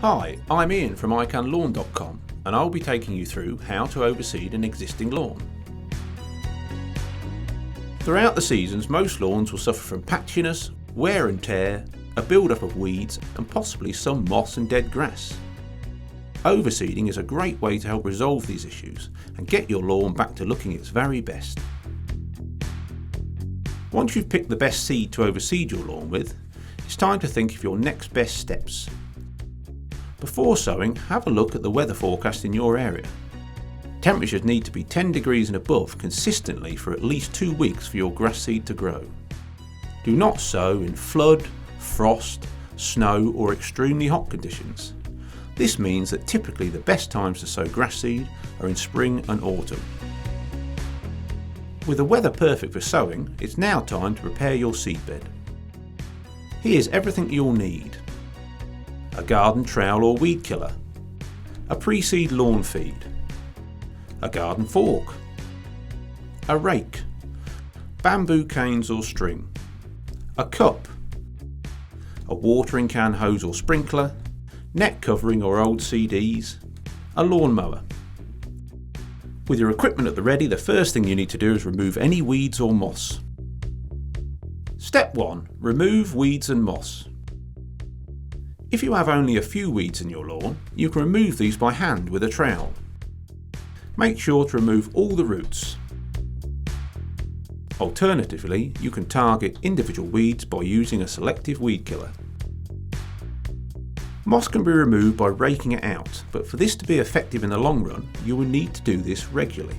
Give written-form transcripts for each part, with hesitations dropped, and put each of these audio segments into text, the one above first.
Hi, I'm Ian from iCanLawn.com and I'll be taking you through how to overseed an existing lawn. Throughout the seasons, most lawns will suffer from patchiness, wear and tear, a build-up of weeds and possibly some moss and dead grass. Overseeding is a great way to help resolve these issues and get your lawn back to looking its very best. Once you've picked the best seed to overseed your lawn with, it's time to think of your next best steps. Before sowing, have a look at the weather forecast in your area. Temperatures need to be 10 degrees and above consistently for at least 2 weeks for your grass seed to grow. Do not sow in flood, frost, snow or extremely hot conditions. This means that typically the best times to sow grass seed are in spring and autumn. With the weather perfect for sowing, it's now time to prepare your seedbed. Here's everything you'll need: a garden trowel or weed killer, a pre-seed lawn feed, a garden fork, a rake, bamboo canes or string, a cup, a watering can, hose or sprinkler, net covering or old CDs, a lawnmower. With your equipment at the ready, the first thing you need to do is remove any weeds or moss. Step 1. Remove weeds and moss. If you have only a few weeds in your lawn, you can remove these by hand with a trowel. Make sure to remove all the roots. Alternatively, you can target individual weeds by using a selective weed killer. Moss can be removed by raking it out, but for this to be effective in the long run, you will need to do this regularly.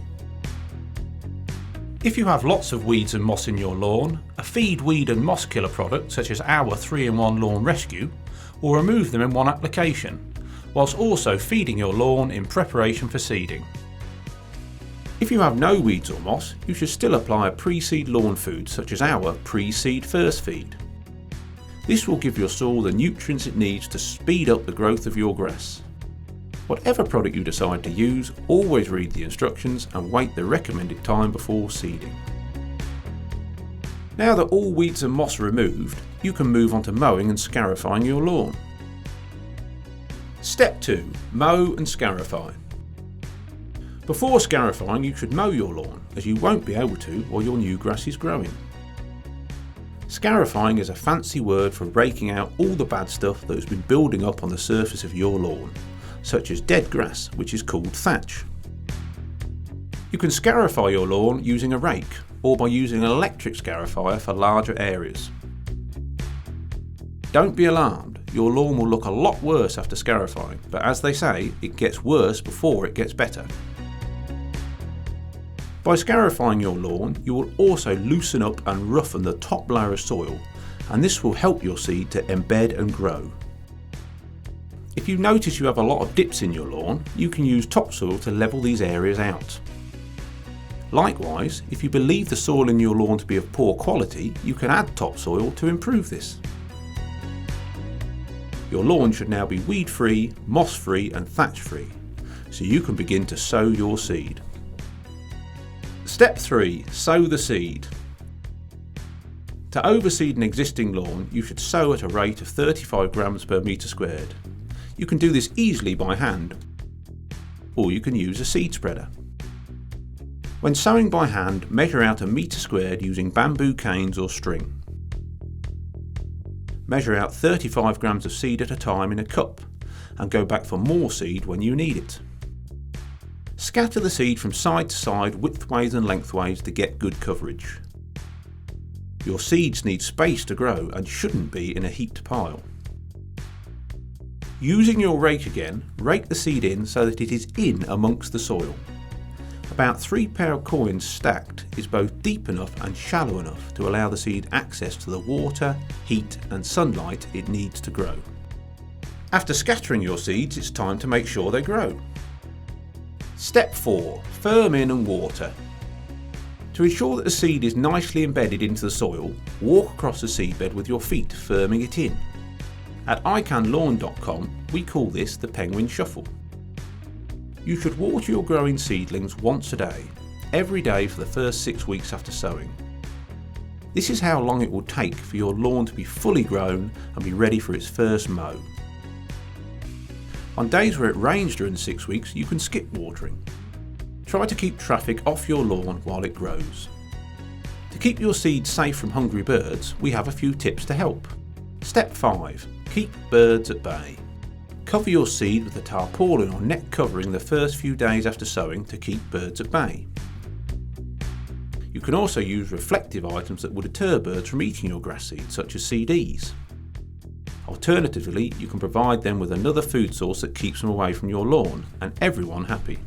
If you have lots of weeds and moss in your lawn, a feed, weed and moss killer product such as our 3-in-1 Lawn Rescue will remove them in one application, whilst also feeding your lawn in preparation for seeding. If you have no weeds or moss, you should still apply a pre-seed lawn food such as our Pre-Seed First Feed. This will give your soil the nutrients it needs to speed up the growth of your grass. Whatever product you decide to use, always read the instructions and wait the recommended time before seeding. Now that all weeds and moss are removed, you can move on to mowing and scarifying your lawn. Step 2. Mow and scarify. Before scarifying, you should mow your lawn, as you won't be able to while your new grass is growing. Scarifying is a fancy word for raking out all the bad stuff that has been building up on the surface of your lawn, such as dead grass, which is called thatch. You can scarify your lawn using a rake or by using an electric scarifier for larger areas. Don't be alarmed, your lawn will look a lot worse after scarifying, but as they say, it gets worse before it gets better. By scarifying your lawn, you will also loosen up and roughen the top layer of soil, and this will help your seed to embed and grow. If you notice you have a lot of dips in your lawn, you can use topsoil to level these areas out. Likewise, if you believe the soil in your lawn to be of poor quality, you can add topsoil to improve this. Your lawn should now be weed-free, moss-free and thatch-free, so you can begin to sow your seed. Step 3. Sow the seed. To overseed an existing lawn, you should sow at a rate of 35 grams per metre squared. You can do this easily by hand, or you can use a seed spreader. When sowing by hand, measure out a metre squared using bamboo canes or string. Measure out 35 grams of seed at a time in a cup, and go back for more seed when you need it. Scatter the seed from side to side, widthways and lengthways to get good coverage. Your seeds need space to grow and shouldn't be in a heaped pile. Using your rake again, rake the seed in so that it is in amongst the soil. About 3 pair of coins stacked is both deep enough and shallow enough to allow the seed access to the water, heat and sunlight it needs to grow. After scattering your seeds, it's time to make sure they grow. Step 4. Firm in and water. To ensure that the seed is nicely embedded into the soil, walk across the seedbed with your feet, firming it in. At iCanLawn.com, we call this the penguin shuffle. You should water your growing seedlings once a day, every day for the first 6 weeks after sowing. This is how long it will take for your lawn to be fully grown and be ready for its first mow. On days where it rains during the 6 weeks, you can skip watering. Try to keep traffic off your lawn while it grows. To keep your seeds safe from hungry birds, we have a few tips to help. Step 5. Keep birds at bay. Cover your seed with a tarpaulin or net covering the first few days after sowing to keep birds at bay. You can also use reflective items that will deter birds from eating your grass seed, such as CDs. Alternatively, you can provide them with another food source that keeps them away from your lawn, and everyone happy.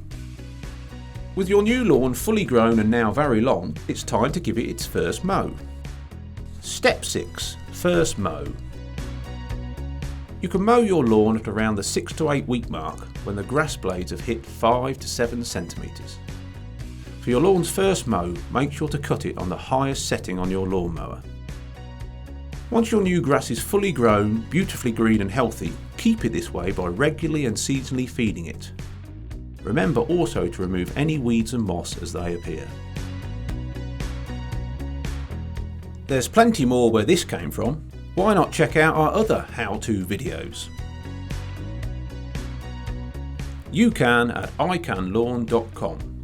With your new lawn fully grown and now very long, it's time to give it its first mow. Step 6. First mow. You can mow your lawn at around the 6 to 8 week mark when the grass blades have hit 5 to 7 centimetres. For your lawn's first mow, make sure to cut it on the highest setting on your lawnmower. Once your new grass is fully grown, beautifully green and healthy, keep it this way by regularly and seasonally feeding it. Remember also to remove any weeds and moss as they appear. There's plenty more where this came from. Why not check out our other how-to videos? You can at icanlawn.com.